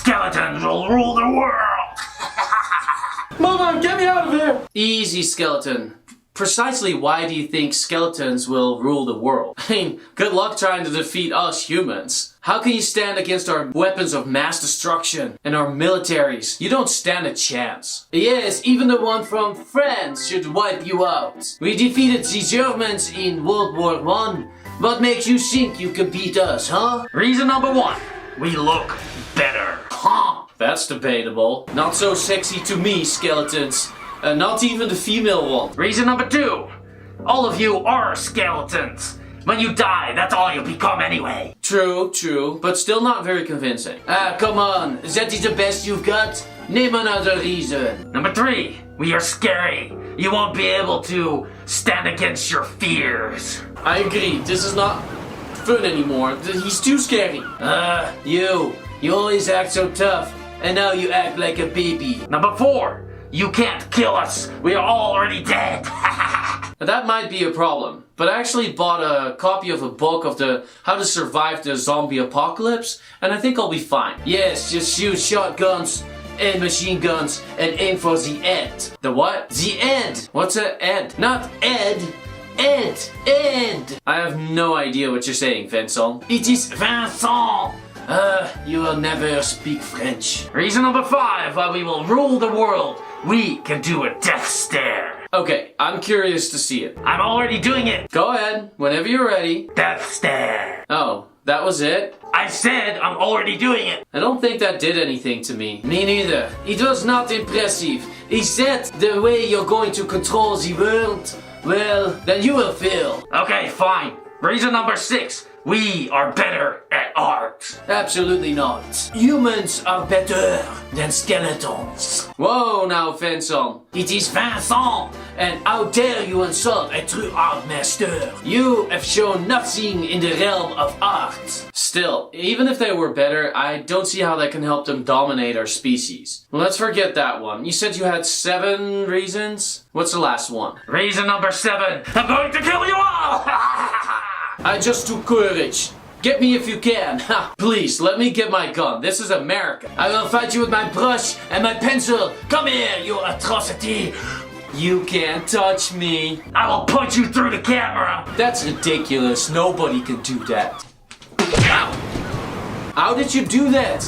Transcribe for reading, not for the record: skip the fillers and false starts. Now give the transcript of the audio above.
Skeletons will rule the world! Mama, get me out of here! Easy, skeleton. Precisely why do you think skeletons will rule the world? I mean, good luck trying to defeat us humans. How can you stand against our weapons of mass destruction and our militaries? You don't stand a chance. Yes, even the one from France should wipe you out. We defeated the Germans in World War I. What makes you think you can beat us, huh? Reason number 1. We look better. Huh? That's debatable. Not so sexy to me, skeletons. Not even the female one. Reason number 2. All of you are skeletons. When you die, that's all you become anyway. True, but still not very convincing. Ah, come on. That is the best you've got? Name another reason. Number 3. We are scary. You won't be able to stand against your fears. I agree. This is not fun anymore. He's too scary. You always act so tough. And now you act like a baby. Number 4. You can't kill us. We are already dead. That might be a problem. But I actually bought a copy of a book of the How to Survive the Zombie Apocalypse. And I think I'll be fine. Yes, just shoot shotguns and machine guns and aim for the end. The what? The end. What's a end? Not Ed. End. I have no idea what you're saying, Vincent. It is Vincent. You will never speak French. Reason number 5 why we will rule the world. We can do a death stare. Okay, I'm curious to see it. I'm already doing it. Go ahead, whenever you're ready. Death stare. Oh, that was it? I said I'm already doing it. I don't think that did anything to me. Me neither. It was not impressive. Is that the way you're going to control the world? Well, then you will fail. Okay, fine. Reason number 6. We are better at art. Absolutely not. Humans are better than skeletons. Whoa now, Vincent. It is Vincent. And how dare you insult a true art master? You have shown nothing in the realm of art. Still, even if they were better, I don't see how that can help them dominate our species. Well, let's forget that one. You said you had 7 reasons? What's the last one? Reason number 7. I'm going to kill you all! I just took courage. Get me if you can. Please, let me get my gun. This is America. I will fight you with my brush and my pencil. Come here, you atrocity. You can't touch me. I will punch you through the camera. That's ridiculous. Nobody can do that. Ow. How did you do that?